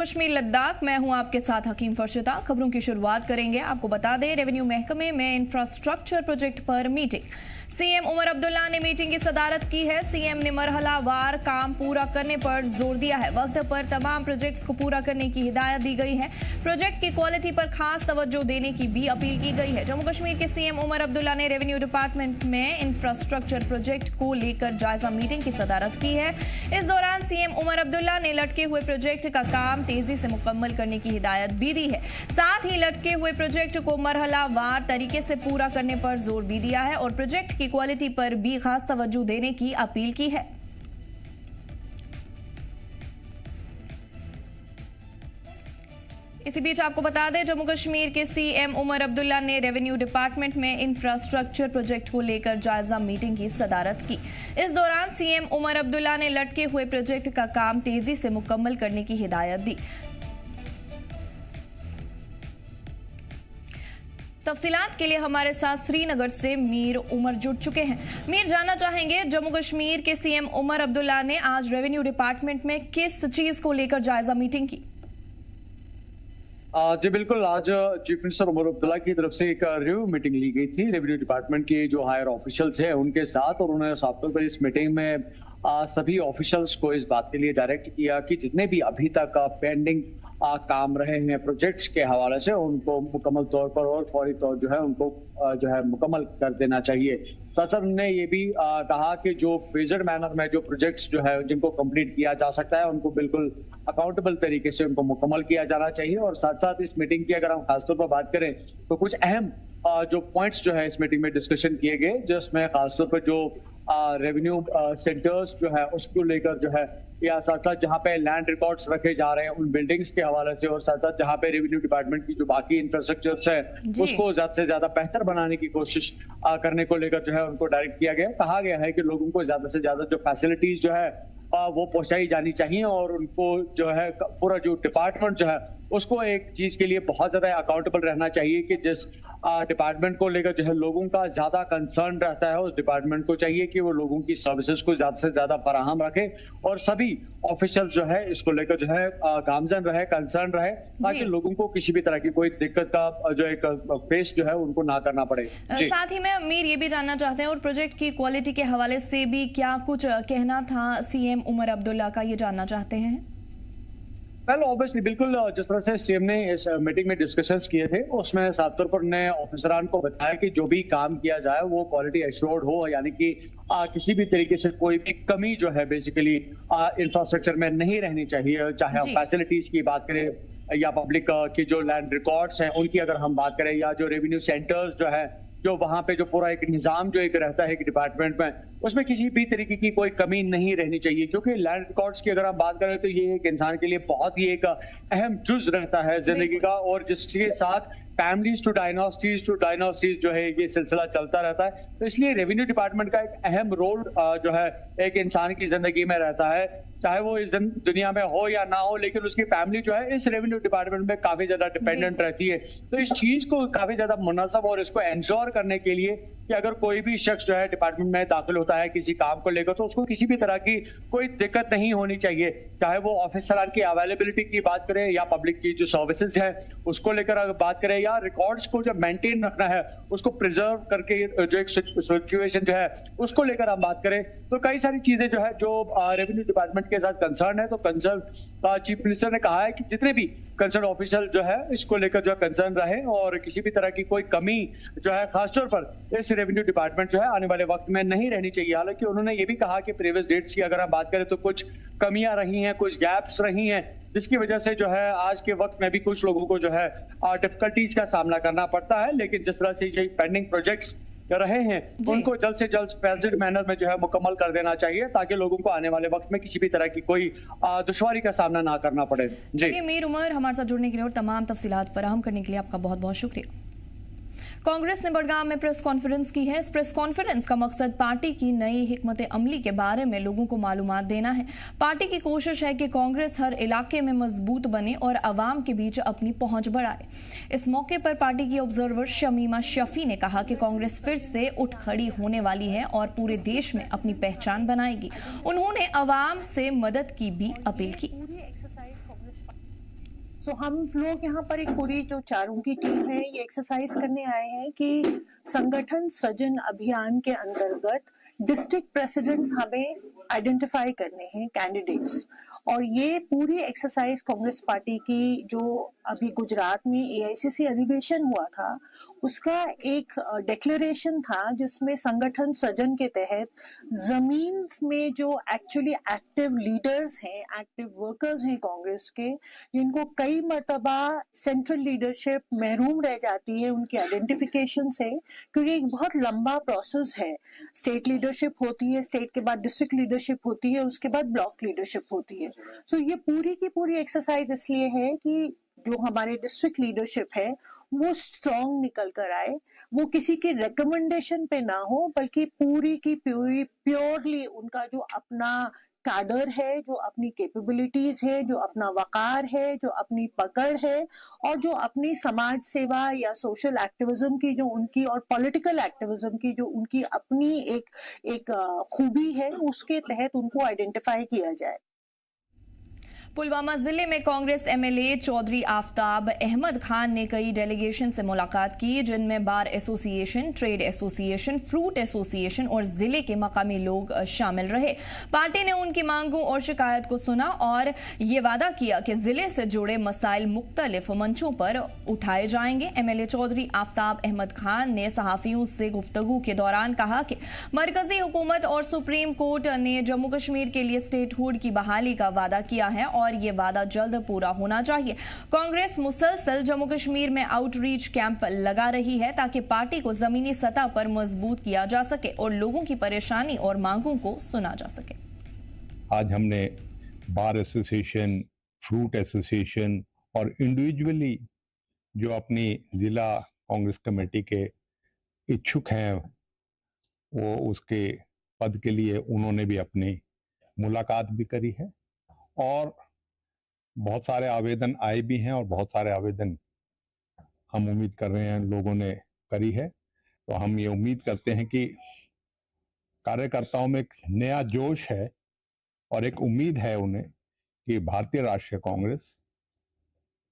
कश्मीर लद्दाख। मैं हूं आपके साथ हकीम फर्शता। खबरों की शुरुआत करेंगे। आपको बता दें, रेवेन्यू महकमे में इंफ्रास्ट्रक्चर प्रोजेक्ट पर मीटिंग। सीएम उमर अब्दुल्ला ने मीटिंग की सदारत की है। सीएम ने मरहलावार काम पूरा करने पर जोर दिया है। वक्त पर तमाम प्रोजेक्ट्स को पूरा करने की हिदायत दी गई है। प्रोजेक्ट की क्वालिटी पर खास तवज्जो देने की भी अपील की गई है। जम्मू कश्मीर के सीएम उमर अब्दुल्ला ने रेवेन्यू डिपार्टमेंट में इंफ्रास्ट्रक्चर प्रोजेक्ट को लेकर जायजा मीटिंग की सदारत की है। इस दौरान सीएम उमर अब्दुल्ला ने लटके हुए प्रोजेक्ट का काम तेजी से मुकम्मल करने की हिदायत भी दी है। साथ ही लटके हुए प्रोजेक्ट को मरहलावार तरीके से पूरा करने पर जोर भी दिया है और प्रोजेक्ट की क्वालिटी पर भी खास तवज्जो देने की अपील की है। इसी बीच आपको बता दें, जम्मू कश्मीर के सीएम उमर अब्दुल्ला ने रेवेन्यू डिपार्टमेंट में इंफ्रास्ट्रक्चर प्रोजेक्ट को लेकर जायजा मीटिंग की सदारत की। इस दौरान सीएम उमर अब्दुल्ला ने लटके हुए प्रोजेक्ट का काम तेजी से मुकम्मल करने की हिदायत दी। तफसीलात के लिए हमारे साथ श्रीनगर से मीर उमर जुड़ चुके हैं। मीर, जानना चाहेंगे, जम्मू कश्मीर के सीएम उमर अब्दुल्ला ने आज रेवेन्यू डिपार्टमेंट में किस चीज को लेकर जायजा मीटिंग की? जी बिल्कुल, आज चीफ मिनिस्टर उमर अब्दुल्ला की तरफ से एक रिव्यू मीटिंग ली गई थी रेवेन्यू डिपार्टमेंट के जो हायर ऑफिशियल्स हैं उनके साथ, और उन्होंने साफ तौर पर इस मीटिंग में सभी ऑफिशियल्स को इस बात के लिए डायरेक्ट किया कि जितने भी अभी तक पेंडिंग काम रहे हैं प्रोजेक्ट्स के हवाले से उनको मुकम्मल तौर पर और फौरी तौर जो है उनको जो है मुकम्मल कर देना चाहिए। साथ साथ उन्होंने ये भी कहा कि जो फेजड मैनर में जो प्रोजेक्ट्स जो है जिनको कंप्लीट किया जा सकता है उनको बिल्कुल अकाउंटेबल तरीके से उनको मुकम्मल किया जाना चाहिए। और साथ साथ इस मीटिंग की अगर हम खासतौर पर बात करें तो कुछ अहम जो पॉइंट्स जो है इस मीटिंग में डिस्कशन किए गए, जिसमें खासतौर पर जो रेवेन्यू सेंटर्स जो है उसको लेकर जो है, या साथ साथ जहां पे लैंड रिकॉर्ड्स रखे जा रहे हैं उन बिल्डिंग्स के हवाले से, और साथ साथ जहां पे रेवेन्यू डिपार्टमेंट की जो बाकी इंफ्रास्ट्रक्चर्स है उसको ज्यादा से ज्यादा बेहतर बनाने की कोशिश करने को लेकर जो है उनको डायरेक्ट किया गया। कहा गया है कि लोगों को ज्यादा से ज्यादा जो फैसिलिटीज जो है वो पहुंचाई जानी चाहिए, और उनको जो है पूरा जो डिपार्टमेंट जो है उसको एक चीज के लिए बहुत ज्यादा अकाउंटेबल रहना चाहिए कि जिस डिपार्टमेंट को लेकर जो है लोगों का ज्यादा कंसर्न रहता है, उस डिपार्टमेंट को चाहिए कि वो लोगों की सर्विसेज को ज्यादा से ज्यादा फराहम रखे, और सभी ऑफिशियल जो है इसको लेकर जो है गामजन रहे, कंसर्न रहे, ताकि लोगों को किसी भी तरह की कोई दिक्कत का जो एक फेस जो है उनको ना करना पड़े। साथ ही में मीर ये भी जानना चाहते हैं, और प्रोजेक्ट की क्वालिटी के हवाले से भी क्या कुछ कहना था सीएम उमर अब्दुल्ला का, ये जानना चाहते हैं। वेल ऑब्वियसली बिल्कुल, जिस तरह से सीएम ने इस मीटिंग में डिस्कशंस किए थे उसमें साफ तौर पर उन्होंने ऑफिसरान को बताया कि जो भी काम किया जाए वो क्वालिटी एश्योर्ड हो, यानी कि किसी भी तरीके से कोई भी कमी जो है बेसिकली इंफ्रास्ट्रक्चर में नहीं रहनी चाहिए। चाहे हम फैसिलिटीज की बात करें या पब्लिक की जो लैंड रिकॉर्ड्स हैं उनकी अगर हम बात करें, या जो रेवेन्यू सेंटर्स जो है जो वहां पे जो पूरा एक निजाम जो एक रहता है कि डिपार्टमेंट में, उसमें किसी भी तरीके की कोई कमी नहीं रहनी चाहिए। क्योंकि लैंड रिकॉर्ड्स की अगर हम बात करें तो ये एक इंसान के लिए बहुत ही एक अहम जुज रहता है जिंदगी का, और जिसके साथ फैमिलीज टू डायनास्टीज जो है ये सिलसिला चलता रहता है। तो इसलिए रेवेन्यू डिपार्टमेंट का एक अहम रोल जो है एक इंसान की जिंदगी में रहता है, चाहे वो इस दुनिया में हो या ना हो, लेकिन उसकी फैमिली जो है इस रेवेन्यू डिपार्टमेंट में काफी ज्यादा डिपेंडेंट रहती है। तो इस चीज को काफी ज्यादा मुनज़्ज़म और इसको एंश्योर करने के लिए कि अगर कोई भी शख्स जो है डिपार्टमेंट में दाखिल होता है किसी काम को लेकर तो उसको किसी भी तरह की कोई दिक्कत नहीं होनी चाहिए, चाहे वो ऑफिसरान की अवेलेबिलिटी की बात करें या पब्लिक की जो सर्विसेज है उसको लेकर अगर बात करें, या रिकॉर्ड्स को जब मेंटेन रखना है उसको प्रिजर्व करके जो एक सिचुएशन जो है उसको लेकर हम बात करें, तो कई सारी चीजें जो है जो रेवेन्यू डिपार्टमेंट के साथ कंसर्न है। तो कंसर्न चीफ मिनिस्टर ने कहा है कि जितने भी कंसर्न ऑफिशियल जो है इसको लेकर जो कंसर्न रहे, और किसी भी तरह की कोई कमी जो है खासतौर पर इस रेवेन्यू डिपार्टमेंट जो है आने वाले वक्त में नहीं रहनी चाहिए। हालांकि उन्होंने ये भी कहा कि प्रीवियस डेट्स की अगर हम बात करें तो कुछ कमियां रही हैं, कुछ गैप्स रही हैं, जिसकी वजह से जो है आज के वक्त में भी कुछ लोगों को जो है डिफिकल्टीज का सामना करना पड़ता है। लेकिन जिस तरह से ये पेंडिंग प्रोजेक्ट्स रहे हैं उनको जल्द से जल्द फेज्ड मैनर में जो है मुकम्मल कर देना चाहिए, ताकि लोगों को आने वाले वक्त में किसी भी तरह की कोई दुश्वारी का सामना ना करना पड़े। जी मीर उमर, हमारे साथ जुड़ने के लिए और तमाम तफसीलात फराहम करने के लिए आपका बहुत बहुत शुक्रिया। कांग्रेस ने बड़गाम में प्रेस कॉन्फ्रेंस की है। इस प्रेस कॉन्फ्रेंस का मकसद पार्टी की नई हिकमत अमली के बारे में लोगों को मालूमात देना है। पार्टी की कोशिश है कि कांग्रेस हर इलाके में मजबूत बने और अवाम के बीच अपनी पहुंच बढ़ाए। इस मौके पर पार्टी की ऑब्जर्वर शमीमा शफी ने कहा कि कांग्रेस फिर से उठ खड़ी होने वाली है और पूरे देश में अपनी पहचान बनाएगी। उन्होंने अवाम से मदद की भी अपील की। सो हम लोग यहाँ पर एक पूरी जो चारों की टीम है ये एक्सरसाइज करने आए हैं कि संगठन सृजन अभियान के अंतर्गत डिस्ट्रिक्ट प्रेसिडेंट्स हमें आइडेंटिफाई करने हैं कैंडिडेट्स, और ये पूरी एक्सरसाइज कांग्रेस पार्टी की जो अभी गुजरात में एआईसीसी अधिवेशन हुआ था उसका एक डिक्लेरेशन था जिसमें संगठन सृजन के तहत जमीन में जो एक्चुअली एक्टिव लीडर्स हैं, एक्टिव वर्कर्स हैं कांग्रेस के, जिनको कई मर्तबा सेंट्रल लीडरशिप महरूम रह जाती है उनकी आइडेंटिफिकेशन से, क्योंकि एक बहुत लंबा प्रोसेस है। स्टेट लीडरशिप होती है, स्टेट के बाद डिस्ट्रिक्ट लीडरशिप होती है, उसके बाद ब्लॉक लीडरशिप होती है। सो ये पूरी की पूरी एक्सरसाइज इसलिए है कि जो हमारे डिस्ट्रिक्ट लीडरशिप है वो स्ट्रॉन्ग निकल कर आए, वो किसी के रिकमेंडेशन पे ना हो, बल्कि पूरी की पूरी प्योरली उनका जो अपना कैडर है, जो अपनी कैपेबिलिटीज है, जो अपना वकार है, जो अपनी पकड़ है, और जो अपनी समाज सेवा या सोशल एक्टिविज्म की जो उनकी और पॉलिटिकल एक्टिविज्म की जो उनकी अपनी एक खूबी है, उसके तहत उनको आइडेंटिफाई किया जाए। पुलवामा जिले में कांग्रेस एमएलए चौधरी आफ्ताब अहमद खान ने कई डेलीगेशन से मुलाकात की, जिनमें bar association, trade association, fruit association और जिले के मकामी लोग शामिल रहे। पार्टी ने उनकी मांगों और शिकायत को सुना और ये वादा किया कि जिले से जुड़े मसाइल मुख्तलिफ मंचों पर उठाए जाएंगे। एमएलए चौधरी आफ्ताब अहमद खान ने सहाफियों से गुफ्तगू के दौरान कहा कि मरकजी हुकूमत और सुप्रीम कोर्ट ने जम्मू कश्मीर के लिए स्टेटहुड की बहाली का वादा किया है और ये वादा जल्द पूरा होना चाहिए। कांग्रेस मुसलसल जम्मू कश्मीर में आउटरीच कैंप लगा रही है ताकि पार्टी को जमीनी सतह पर मजबूत किया जा सके और लोगों की परेशानी और मांगों को सुना जा सके। आज हमने बार एसोसिएशन, फ्रूट एसोसिएशन और इंडिविजुअली जो अपनी जिला कांग्रेस कमेटी के इच्छुक हैं वो उसके पद के लिए उन्होंने भी अपनी मुलाकात भी करी है, और बहुत सारे आवेदन आए भी हैं और बहुत सारे आवेदन हम उम्मीद कर रहे हैं लोगों ने करी है। तो हम ये उम्मीद करते हैं कि कार्यकर्ताओं में एक नया जोश है और एक उम्मीद है उन्हें कि भारतीय राष्ट्रीय कांग्रेस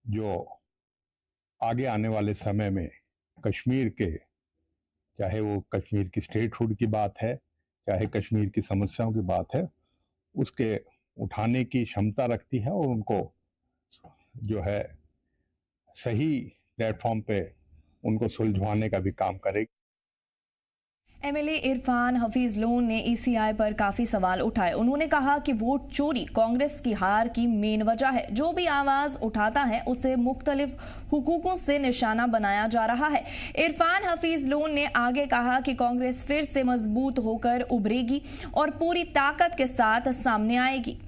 जो आगे आने वाले समय में कश्मीर के, चाहे वो कश्मीर की स्टेटहुड की बात है, चाहे कश्मीर की समस्याओं की बात है, उसके उठाने की क्षमता रखती है और उनको जो है सही प्लेटफॉर्म पे उनको सुलझवाने का भी काम करेगी। एमएलए इरफान हफीज लोन ने ईसीआई पर काफी सवाल उठाए। उन्होंने कहा कि वोट चोरी कांग्रेस की हार की मेन वजह है। जो भी आवाज उठाता है उसे मुख्तलिफ हुकूकों से निशाना बनाया जा रहा है। इरफान हफीज लोन ने आगे कहा कि कांग्रेस फिर से मजबूत होकर उभरेगी और पूरी ताकत के साथ सामने आएगी।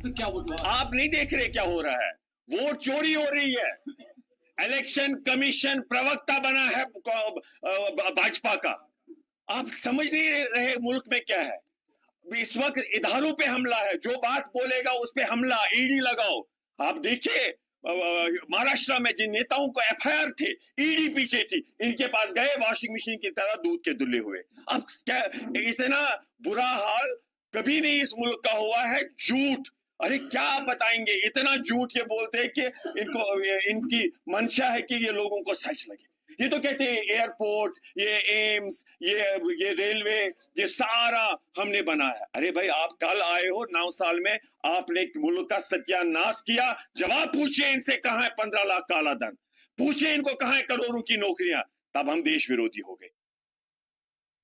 तो क्या आप नहीं देख रहे क्या हो रहा है? वोट चोरी हो रही है। इलेक्शन कमीशन प्रवक्ता बना है भाजपा का। आप समझ नहीं रहे मुल्क में क्या है। इस वक्त इधारों पे हमला है, जो बात बोलेगा उस पे हमला, ईडी लगाओ। आप देखिए महाराष्ट्र में जिन नेताओं को एफआईआर थे, ईडी पीछे थी, इनके पास गए वॉशिंग मशीन की तरह दूध के धुले हुए। अब क्या इतना बुरा हाल कभी नहीं इस मुल्क का हुआ है। झूठ, अरे क्या बताएंगे, इतना झूठ ये बोलते हैं कि इनकी मंशा है कि ये लोगों को सच लगे। ये तो कहते हैं एयरपोर्ट, ये एम्स, ये रेलवे, ये सारा हमने बनाया। अरे भाई आप कल आए हो, 9 साल में आपने मुल्क का सत्यानाश किया। जवाब पूछिए इनसे, कहां है 15 लाख काला धन? पूछिए इनको कहां है करोड़ों की नौकरियां? तब हम देश विरोधी हो गए।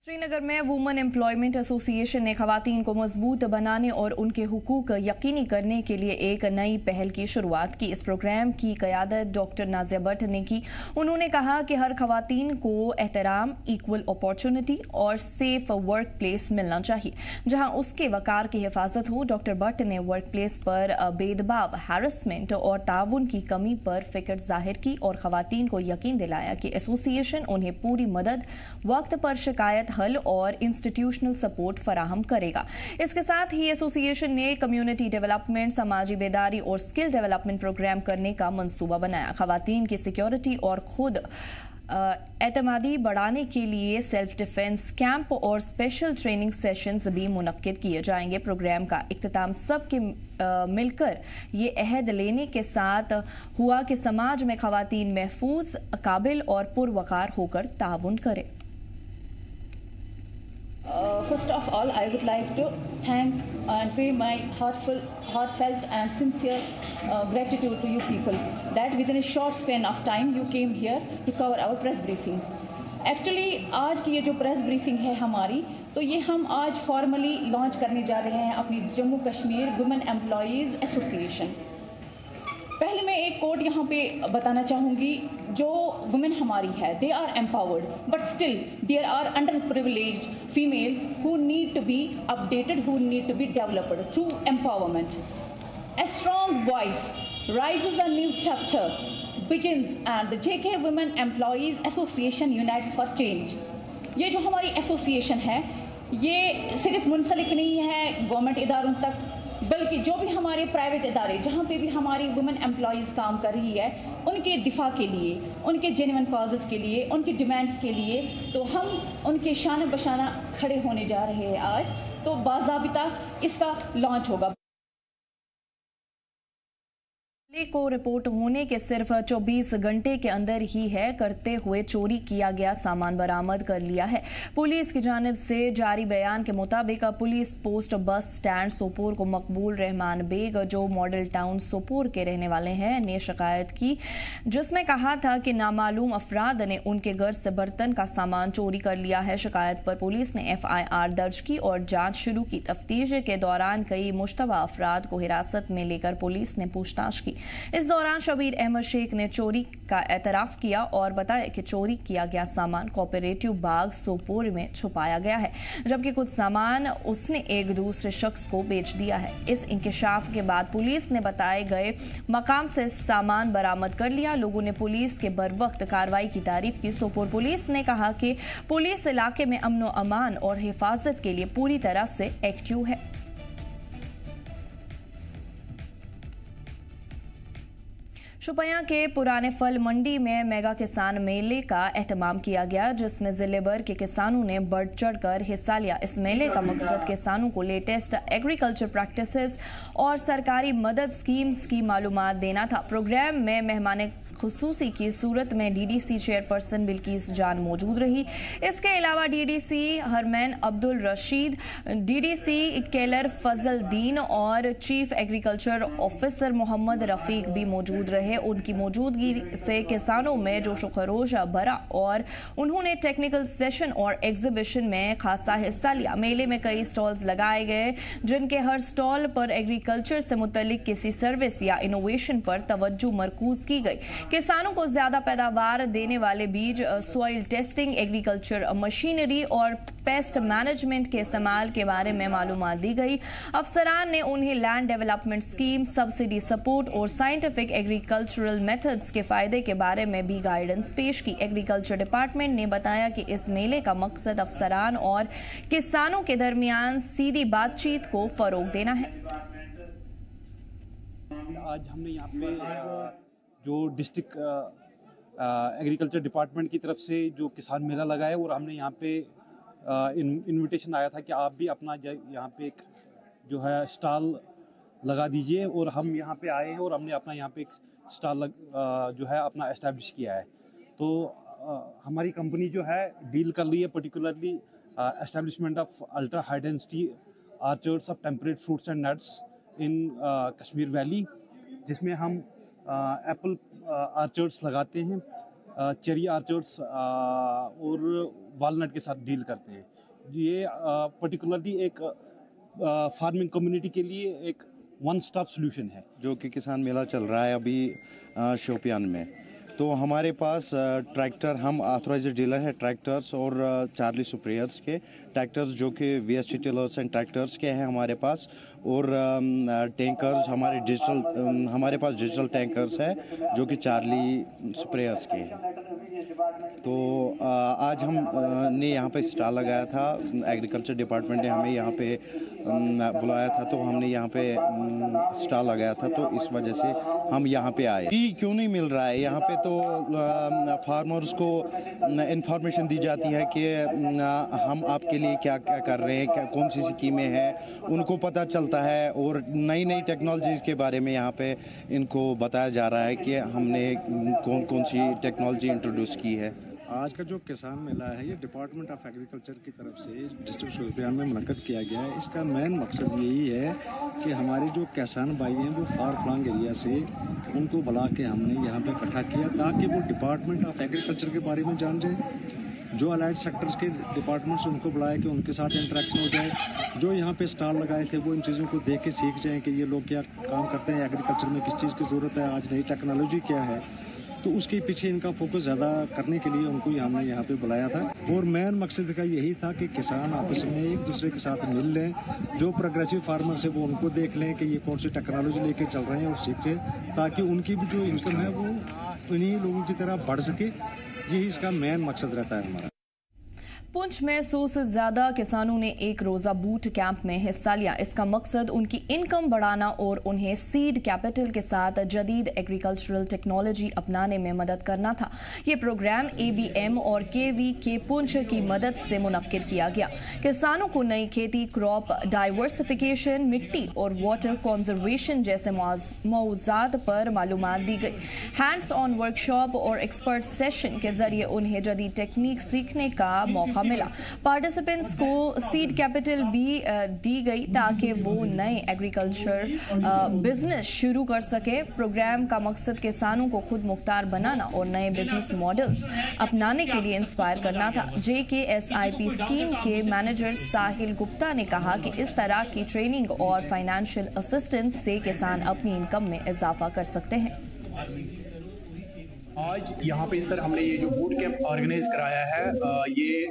श्रीनगर में वुमेन एम्प्लॉयमेंट एसोसिएशन ने खवातीन को मजबूत बनाने और उनके हुकूक यकीनी करने के लिए एक नई पहल की शुरुआत की। इस प्रोग्राम की क़यादत डॉक्टर नाज़िया भट्ट ने की। उन्होंने कहा कि हर खवातीन को एहतराम, इक्वल अपॉर्चुनिटी और सेफ वर्क प्लेस मिलना चाहिए जहां उसके वकार की हिफाजत हो। डॉक्टर भट्ट ने वर्क प्लेस पर भेदभाव, हैरेसमेंट और ताउन की कमी पर फिक्र जाहिर की और खवातीन को यकीन दिलाया कि एसोसिएशन उन्हें पूरी मदद, वक्त पर शिकायत हल और इंस्टीट्यूशनल सपोर्ट फराहम करेगा। इसके साथ ही एसोसिएशन ने कम्युनिटी डेवलपमेंट, समाजी बेदारी और स्किल डेवलपमेंट प्रोग्राम करने का मंसूबा बनाया। खवातीन की सिक्योरिटी और खुद एतमादी बढ़ाने के लिए सेल्फ डिफेंस कैंप और स्पेशल ट्रेनिंग सेशंस भी मुनक्किद किए जाएंगे। प्रोग्राम का इख्तिताम सबके मिलकर ये अहद लेने के साथ हुआ कि समाज में खवातीन महफूज, काबिल और पुरवकार होकर ताउन करें। First of all, I would like to thank and pay my heartfelt and sincere gratitude to you people that within a short span of time you came here to cover our press briefing. Actually, आज की ये जो press briefing है हमारी, तो ये हम आज फॉर्मली लॉन्च करने जा रहे हैं अपनी Jammu Kashmir women employees association. पहले मैं एक कोड यहाँ पे बताना चाहूँगी। जो वुमेन हमारी है, they are empowered, but still there are underprivileged females who need to be updated, who need to be developed through empowerment. A strong voice rises a new chapter begins and the JK Women Employees Association Unites for Change। ये जो हमारी association है, ये सिर्फ मुंसलिक नहीं है government इदारों तक, बल्कि जो भी हमारे प्राइवेट इदारे जहाँ पे भी हमारी वुमेन एम्प्लॉयज़ काम कर रही है, उनके दिफा के लिए, उनके जेन्युइन कॉजेज़ के लिए, उनकी डिमांड्स के लिए, तो हम उनके शान बशाना खड़े होने जा रहे हैं आज। तो बाज़ाबिता इसका लॉन्च होगा। को रिपोर्ट होने के सिर्फ 24 घंटे के अंदर ही है करते हुए चोरी किया गया सामान बरामद कर लिया है। पुलिस की जानिब से जारी बयान के मुताबिक police post bus stand Sopore को मकबूल रहमान बेग, जो मॉडल टाउन सोपोर के रहने वाले हैं, ने शिकायत की, जिसमें कहा था कि नामालूम अफराद ने उनके घर से बर्तन का सामान चोरी कर लिया है। शिकायत पर पुलिस ने FIR दर्ज की और जांच शुरू की। तफ्तीश के दौरान कई मुश्तबा अफराद को हिरासत में लेकर पुलिस ने पूछताछ की। इस दौरान शबीर अहमद शेख ने चोरी का एतराफ किया और बताया कि चोरी किया गया सामान कोऑपरेटिव बाग सोपोर में छुपाया गया है, जबकि कुछ सामान उसने एक दूसरे शख्स को बेच दिया है। इस इंकशाफ के बाद पुलिस ने बताए गए मकाम से सामान बरामद कर लिया। लोगों ने पुलिस के बरवक्त कार्रवाई की तारीफ की। सोपोर पुलिस ने कहा कि पुलिस इलाके में अमन व अमान और हिफाजत के लिए पूरी तरह से एक्टिव है। शुपियां के पुराने फल मंडी में मेगा किसान मेले का एहतमाम किया गया, जिसमें जिले भर के किसानों ने बढ़ चढ़कर हिस्सा लिया। इस मेले का मकसद किसानों को लेटेस्ट एग्रीकल्चर प्रैक्टिसेस और सरकारी मदद स्कीम्स की मालूमात देना था। प्रोग्राम में मेहमान खुसूसी की सूरत में DDC चेयरपर्सन बिल्किस जान मौजूद रही। इसके अलावा DDC हरमैन अब्दुल रशीद, DDC केलर फजल दीन और chief agriculture officer Mohammad Rafiq भी मौजूद रहे। उनकी मौजूदगी से किसानों में जोश व खरोश भरा और उन्होंने टेक्निकल सेशन और एग्जीबिशन में खासा हिस्सा लिया। मेले में कई स्टॉल्स लगाए गए, जिनके हर स्टॉल पर एग्रीकल्चर से मुतल्लिक किसी सर्विस या इनोवेशन पर तवज्जो मरकूज की गई। किसानों को ज्यादा पैदावार देने वाले बीज, सॉइल टेस्टिंग, एग्रीकल्चर मशीनरी और पेस्ट मैनेजमेंट के इस्तेमाल के बारे में मालूमात दी गई। अफसरान ने उन्हें land development scheme, subsidy support और साइंटिफिक एग्रीकल्चरल मेथड्स के फायदे के बारे में भी गाइडेंस पेश की। एग्रीकल्चर डिपार्टमेंट ने बताया कि इस मेले का मकसद अफसरान और किसानों के दरमियान सीधी बातचीत को फरोग देना है। आज हमने यहाँ पे जो डिस्ट्रिक्ट एग्रीकल्चर डिपार्टमेंट की तरफ से जो किसान मेला लगा है, और हमने यहाँ पे इनविटेशन आया था कि आप भी अपना यहाँ पे एक जो है स्टॉल लगा दीजिए, और हम यहाँ पे आए हैं और हमने अपना यहाँ पे एक स्टॉल जो है अपना एस्टैब्लिश किया है। तो हमारी कंपनी जो है डील कर रही है particularly establishment of ultra high density orchards of temperate fruits and nuts in Kashmir valley, जिसमें हम एप्पल आर्चर्ड्स लगाते हैं, चेरी आर्चर्ड्स और वालनट के साथ डील करते हैं। ये पर्टिकुलरली एक फार्मिंग कम्युनिटी के लिए एक वन स्टॉप सॉल्यूशन है। जो कि किसान मेला चल रहा है अभी शोपियान में, तो हमारे पास ट्रैक्टर, हम ऑथराइज्ड डीलर है ट्रैक्टर्स और चार्ली सुप्रियर्स के ट्रैक्टर्स, जो कि VST टिलर्स एंड ट्रैक्टर्स के हैं हमारे पास, और टैंकर्स हमारे पास डिजिटल टैंकर्स है जो कि चार्ली स्प्रेयर्स के हैं। तो आज हम ने यहाँ पे स्टॉल लगाया था। एग्रीकल्चर डिपार्टमेंट ने हमें यहाँ पे बुलाया था, तो हमने यहाँ पे स्टॉल लगाया था, तो इस वजह से हम यहाँ पे आए। जी क्यों नहीं मिल रहा है यहाँ पे, तो फार्मर्स को इंफॉर्मेशन दी जाती है कि हम आपके लिए क्या क्या कर रहे हैं, कौन सी स्कीमें हैं, उनको पता चलता है, और नई नई टेक्नोलॉजीज़ के बारे में यहाँ पे इनको बताया जा रहा है कि हमने कौन कौन सी टेक्नोलॉजी इंट्रोड्यूस की है। आज का जो किसान मेला है ये डिपार्टमेंट ऑफ एग्रीकल्चर की तरफ से डिस्ट्रिक्ट शोपियान में मुनक्कद किया गया है। इसका मेन मकसद यही है कि हमारे जो किसान भाई हैं वो फार फ्लांग एरिया से उनको बुला के हमने यहाँ पे इकट्ठा किया ताकि वो डिपार्टमेंट ऑफ एग्रीकल्चर के बारे में जान जाए। जो अलाइड सेक्टर्स के डिपार्टमेंट्स उनको बुलाया कि उनके साथ इंटरेक्शन हो जाए। जो यहाँ पे स्टॉल लगाए थे वो इन चीज़ों को देख के सीख जाएँ कि ये लोग क्या काम करते हैं, एग्रीकल्चर में किस चीज़ की ज़रूरत है, आज नई टेक्नोलॉजी क्या है, तो उसके पीछे इनका फोकस ज़्यादा करने के लिए उनको हमने यहाँ पे बुलाया था। और मेन मकसद का यही था कि किसान आपस में एक दूसरे के साथ मिल लें, जो प्रोग्रेसिव फार्मर्स है वो उनको देख लें कि ये कौन सी टेक्नोलॉजी लेके चल रहे हैं और सीखें, ताकि उनकी भी जो इनकम है वो इन्हीं लोगों की तरह बढ़ सके। यही इसका मेन मकसद रहता है हमारा। पुंछ में 100 से ज्यादा किसानों ने एक रोजा बूट कैंप में हिस्सा लिया। इसका मकसद उनकी इनकम बढ़ाना और उन्हें सीड कैपिटल के साथ जदीद एग्रीकल्चरल टेक्नोलॉजी अपनाने में मदद करना था। ये प्रोग्राम ABM और KVK पुंछ की मदद से मुनक्किद किया गया। किसानों को नई खेती, क्रॉप डाइवर्सिफिकेशन, मिट्टी और वाटर कंजर्वेशन जैसे मौज़ूआत पर मालूमात दी गई। हैंड्स ऑन वर्कशॉप और एक्सपर्ट सेशन के जरिए उन्हें जदीद टेक्निक सीखने का मौका मिला। पार्टिसिपेंट्स को सीड कैपिटल भी दी गई ताकि वो नए एग्रीकल्चर बिजनेस शुरू कर सके। प्रोग्राम का मकसद किसानों को खुद मुख्तार बनाना और नए बिजनेस मॉडल्स अपनाने के लिए इंस्पायर करना था। JKSIP स्कीम के मैनेजर साहिल गुप्ता ने कहा कि इस तरह की ट्रेनिंग और फाइनेंशियल असिस्टेंस से किसान अपनी इनकम में इजाफा कर सकते हैं। आज यहाँ पे सर हमने ये जो बूट कैंप ऑर्गेनाइज कराया है, ये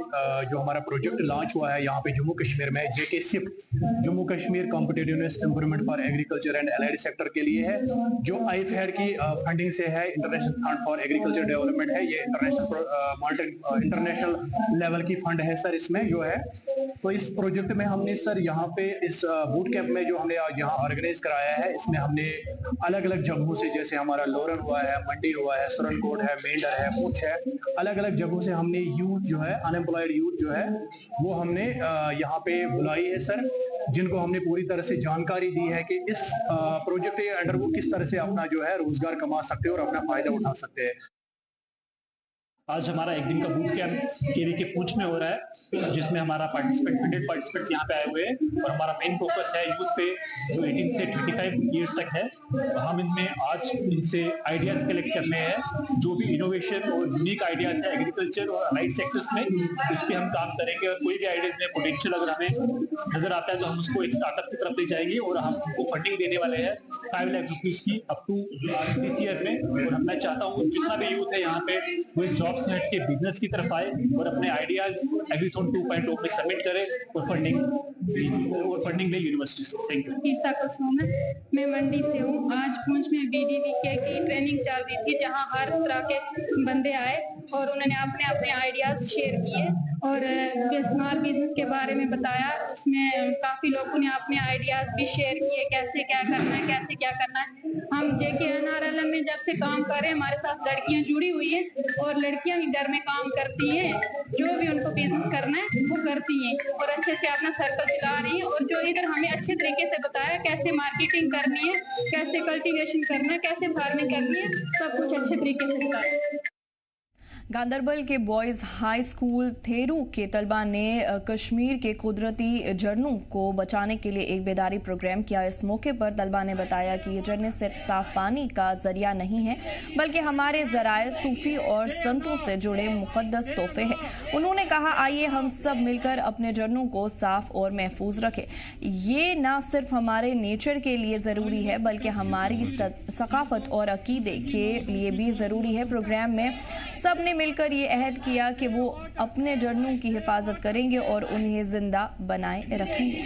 जो हमारा प्रोजेक्ट लॉन्च हुआ है यहाँ पे जम्मू कश्मीर में, JK SIFT Jammu Kashmir competitiveness improvement for agriculture and allied sector के लिए है, जो IFAD की फंडिंग से है। International fund for agriculture development है, ये इंटरनेशनल लेवल की फंड है सर इसमें जो है। तो इस प्रोजेक्ट में हमने सर यहाँ पे इस बूट कैंप में जो हमने आज यहाँ ऑर्गेनाइज कराया है, इसमें हमने अलग अलग जगहों से, जैसे हमारा लोरन हुआ है, मंडी हुआ है, कोट है, मेंढर है, पुंछ है, अलग अलग जगहों से हमने यूथ जो है, अनएम्प्लॉयड यूथ जो है, वो हमने यहाँ पे बुलाई है सर, जिनको हमने पूरी तरह से जानकारी दी है कि इस प्रोजेक्ट के अंडर वो किस तरह से अपना जो है रोजगार कमा सकते हैं और अपना फायदा उठा सकते हैं। आज हमारा एक दिन का बूट कैंप KVK पुंछ में हो रहा है, जिसमें हमारा 100 पार्टिसिपेंट्स यहाँ पे आए हुए हैं और हमारा मेन फोकस है यूथ पे जो 18 से 25 ईयर्स तक है। हम इनमें आज इनसे आइडियाज कलेक्ट करने हैं, जो भी इनोवेशन और यूनिक आइडियाज है एग्रीकल्चर और अलाइड सेक्टर्स में, इस पे हम काम करेंगे। और कोई भी आइडियाज में पोटेंशियल अगर हमें नजर आता है तो हम उसको एक स्टार्टअप की तरफ ले जाएंगे और हम उनको फंडिंग देने वाले हैं 5 लाख रुपीज की अप टू दिस ईयर में। और मैं चाहता हूँ जितना भी यूथ है यहाँ पे वो जॉब से हट के बिजनेस की तरफ आए और अपने आइडियाज एग्रीथॉन 2.0 में सबमिट करें और फंडिंग ले यूनिवर्सिटी से। Thank you. मैं मंडी से हूँ। आज पुंछ में BDVK की ट्रेनिंग चल रही थी, जहाँ हर तरह के बंदे आए और उन्होंने अपने अपने आइडियाज शेयर किए और स्मॉल बिजनेस के बारे में बताया। उसमें काफी लोगों ने अपने आइडियाज भी शेयर किए, कैसे क्या करना है, कैसे क्या करना है। हम JKNRLM में जब से काम कर रहे हैं, हमारे साथ लड़कियां जुड़ी हुई हैं और लड़कियां ही घर में काम करती हैं, जो भी उनको बिजनेस करना है वो करती हैं और अच्छे से अपना सर्कल चला रही हैं। और जो इधर हमें अच्छे तरीके से बताया कैसे मार्केटिंग करनी है, कैसे कल्टीवेशन करना है, कैसे फार्मिंग करनी है, सब कुछ अच्छे तरीके से बताया। गांदरबल के बॉयज हाई स्कूल थेरू के तलबा ने कश्मीर के कुदरती झरनों को बचाने के लिए एक बेदारी प्रोग्राम किया। इस मौके पर तलबा ने बताया कि ये झरने सिर्फ साफ पानी का जरिया नहीं है, बल्कि हमारे जराए, सूफी और संतों से जुड़े मुकद्दस तोहफे हैं। उन्होंने कहा, आइए हम सब मिलकर अपने झरनों को साफ और महफूज रखें। ये ना सिर्फ हमारे नेचर के लिए ज़रूरी है, बल्कि हमारी सकाफत और अकीदे के लिए भी ज़रूरी है। प्रोग्राम में सब ने मिलकर ये अहद किया कि वो अपने झरनों की हिफाजत करेंगे और उन्हें जिंदा बनाए रखेंगे।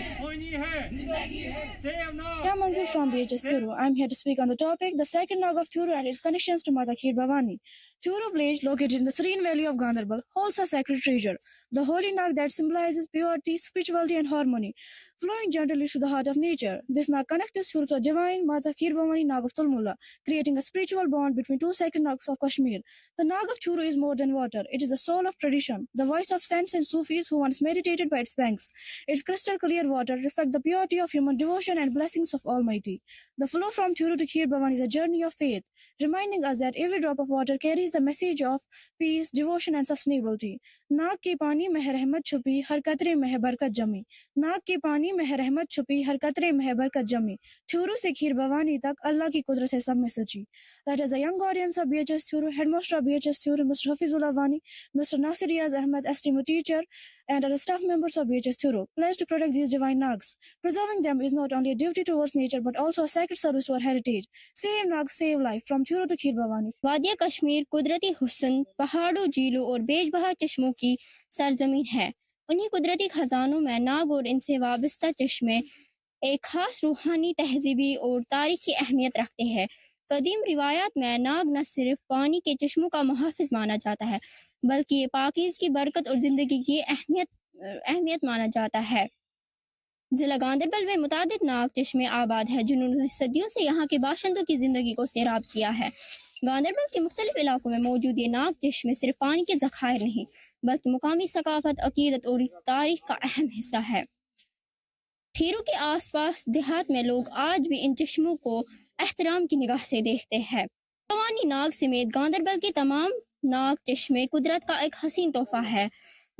I'm Manju from BHS Thuru. I'm here to speak on the topic, the sacred Nag of Thuru and its connections to Mata Kheer Bhavani. Thuru village, located in the serene valley of Gandarbal, holds a sacred treasure, the holy Nag that symbolizes purity, spirituality, and harmony, flowing gently to the heart of nature. This Nag connects us to the divine Mata Kheer Bhavani Nag of Tulmulla, creating a spiritual bond between two sacred Nags of Kashmir. The Nag of Churu is more than water. It is the soul of tradition, the voice of saints and Sufis who once meditated by its banks. Its crystal clear water reflects the purity of human devotion and blessings of Almighty. The flow from Churu to Kheer Bhavani is a journey of faith, reminding us that every drop of water carries the message of peace, devotion, and sustainability. नाग के पानी में है रहमत छुपी, हर कतरे में है बरकत जमी. नाग के पानी में है रहमत छुपी, हर कतरे में है बरकत जमी. Churu से खीर भवानी तक अल्लाह की कुदरत है सब में सची. That is a young audience of BHS Churu, headmaster of BHS Churu, Mr. Hafizullah Wani, Mr. Nasir Riaz Ahmed, esteemed teacher, and other staff members of BHS Churu, pledged to protect these divine nags. Preserving them is not only a duty towards nature but also a sacred service to our heritage. Save nags, save life. From Churu to Kheer Bhavani. वादिया कश्मीर कुदरती हुस्न, पहाड़ों, झीलों और बेजबहा चश्मों की सरजमीन है. उन्हीं कुदरती खजानों में नाग और इनसे वाबस्ता चश्मे एक खास रूहानी, तहजीबी और तारीखी अहमियत रखते हैं. कदीम रिवायात में नाग न सिर्फ पानी के चश्मों का मुहाफिज माना जाता है बल्कि ये पाकीज़गी, बरकत और जिंदगी की अहमियत माना जाता है. जिला गांधरबल में मुतादिद नाग चश्मे आबाद है जिन्होंने सदियों से यहाँ के बाशिंदों की जिंदगी को सैराब किया है. गांधरबल के मुख्तलिफ इलाकों में मौजूद ये नाग चश्मे सिर्फ पानी के ज़खायर नहीं बल्कि मुकामी सकाफत, अकीदत और तारीख का अहम हिस्सा है. खीरू के आसपास देहात में लोग आज भी इन चश्मों को एहतराम की निगाह से देखते हैं. भवानी नाग समेत गांधरबल के तमाम नाग चश्मे कुदरत का एक हसीन तोहफा है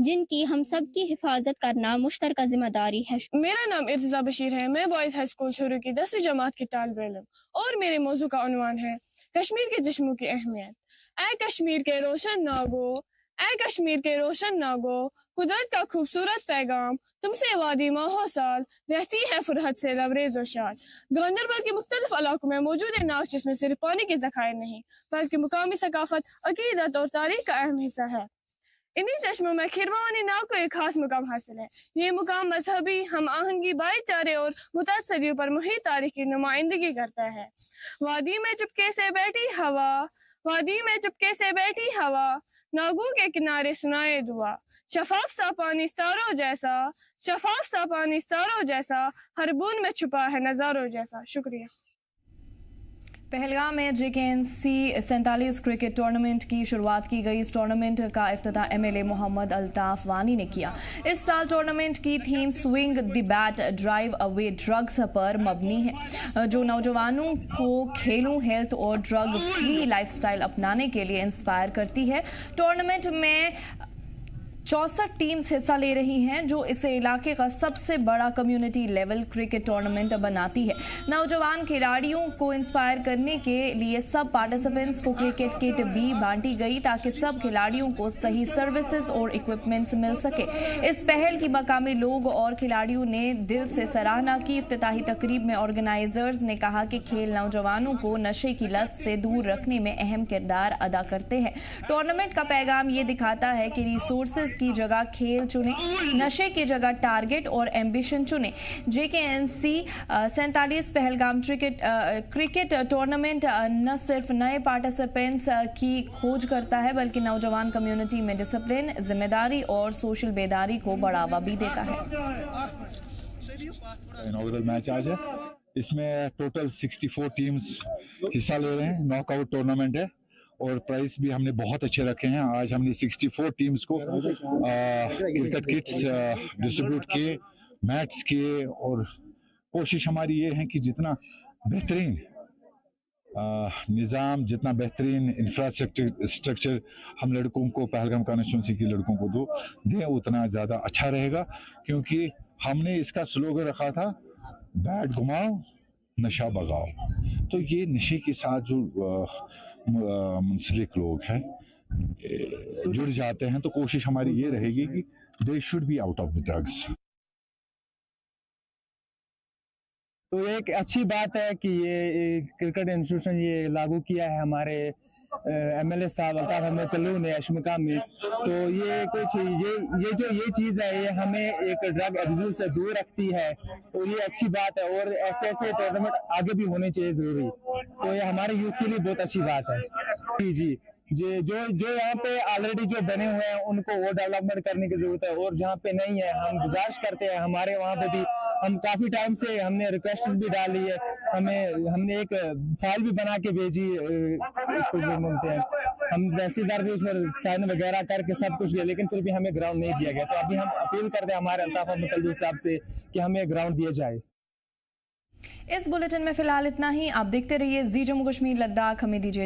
जिनकी हम सब की हिफाजत करना मुश्तरका जिम्मेदारी है. मेरा नाम इर्तिजा बशीर है. मैं बॉयज हाई स्कूल चूरू की 10वीं जमात की तालिब इल्म और मेरे मौजू का उन्वान है कश्मीर के चश्मों की अहमियत. ऐ कश्मीर के रोशन नागो, ऐ कश्मीर के रोशन नागो, कुदरत का खूबसूरत पैगाम तुमसे वादी माहो साल, रहती है फुरहत से लबरेज और शाद. गांधरबल के मुख्तलिफ इलाकों में मौजूद नाग चश्मे सिर्फ पानी के ज़खायर नहीं बल्कि मुकामी सकाफत, अकीदत और तारीख का अहम हिस्सा है. इन्हीं चश्मों में खीर भवानी नाग को एक खास मुकाम हासिल है. ये मुकाम मजहबी हम आहंगी, भाईचारे और मुतअद्दिद सदियों पर मुहित तारीख की नुमाइंदगी करता है. वादी में चुपके से बैठी हवा, वादी में चुपके से बैठी हवा, नागों के किनारे सुनाए दुआ. शफाफ सा पानी सितारों जैसा, शफाफ सा पानी सितारों जैसा, हर बूंद में छुपा है नजारों जैसा. शुक्रिया. पहलगाम में JKNC 47 क्रिकेट टूर्नामेंट की शुरुआत की गई. इस टूर्नामेंट का इफ्तिताह MLA मोहम्मद अल्ताफ वानी ने किया. इस साल टूर्नामेंट की theme swing the bat, drive away drugs पर मबनी है जो नौजवानों को खेलों, हेल्थ और ड्रग फ्री लाइफस्टाइल अपनाने के लिए इंस्पायर करती है. टूर्नामेंट में 64 टीम्स हिस्सा ले रही हैं जो इसे इलाके का सबसे बड़ा कम्युनिटी लेवल क्रिकेट टूर्नामेंट बनाती है. नौजवान खिलाड़ियों को इंस्पायर करने के लिए सब पार्टिसिपेंट्स को क्रिकेट किट भी बांटी गई ताकि सब खिलाड़ियों को सही सर्विसेज और इक्विपमेंट्स मिल सके. इस पहल की मकामी लोग और खिलाड़ियों ने दिल से सराहना की. इफ्तिताही तकरीब में ऑर्गेनाइजर्स ने कहा कि खेल नौजवानों को नशे की लत से दूर रखने में अहम किरदार अदा करते हैं. टूर्नामेंट का पैगाम ये दिखाता है कि रिसोर्सेज की जगह खेल चुने, नशे की जगह टारगेट और एम्बिशन चुने. JKNC 47 पहलगाम क्रिकेट टूर्नामेंट न सिर्फ नए पार्टिसिपेंट्स की खोज करता है बल्कि नौजवान कम्युनिटी में डिसिप्लिन, जिम्मेदारी और सोशल बेदारी को बढ़ावा भी देता है. इनॉग्रल मैच आज है. इसमें टोटल 64 टीम्स हिस्सा ले रहे हैं. नॉकआउट टूर्नामेंट है और प्राइस भी हमने बहुत अच्छे रखे हैं. आज हमने 64 टीम्स को क्रिकेट किट्स डिस्ट्रीब्यूट किए, मैट्स किए और कोशिश हमारी ये है कि जितना बेहतरीन निज़ाम, जितना बेहतरीन इंफ्रास्ट्रक्चर हम लड़कों को, पहलगाम कॉन्स्टिट्यूंसी के लड़कों को दें उतना ज़्यादा अच्छा रहेगा. क्योंकि हमने इसका स्लोगन रखा था, बैट घुमाओ नशा भगाओ. तो ये नशे के साथ जो मुंसलिक लोग हैं जुड़ जाते हैं तो कोशिश हमारी ये रहेगी कि they should be out of the drugs. तो एक अच्छी बात है कि ये क्रिकेट इंस्टीट्यूशन ये लागू किया है हमारे MLA साहब अल्ताफ अहमद कल्लू ने अशमका में. तो ये कुछ ये चीज़ है, ये हमें एक ड्रग एब्यूज से दूर रखती है और ये अच्छी बात है. और ऐसे टूर्नामेंट आगे भी होने चाहिए ज़रूरी. तो ये हमारे यूथ के लिए बहुत अच्छी बात है. जी जो यहाँ पे ऑलरेडी जो बने हुए हैं उनको वो डेवलपमेंट करने की जरूरत है, और जहाँ पे नहीं है हम गुजारिश करते हैं, हमारे वहाँ पे भी हम काफी टाइम से हमने रिक्वेस्ट भी डाली है, हमने एक फाइल भी बना के भेजी, इसको जो बोलते हैं हम तहसीलदार भी फिर साइन वगैरह करके सब कुछ दिया, लेकिन फिर भी हमें ग्राउंड नहीं दिया गया। तो अभी हम अपील करते हैं हमारे अल्ताफ अहमद कल्दू साहब से कि हमें ग्राउंड दिया जाए। इस बुलेटिन में फिलहाल इतना ही। आप देखते रहिए जी जम्मू कश्मीर लद्दाख, हमें दीजिए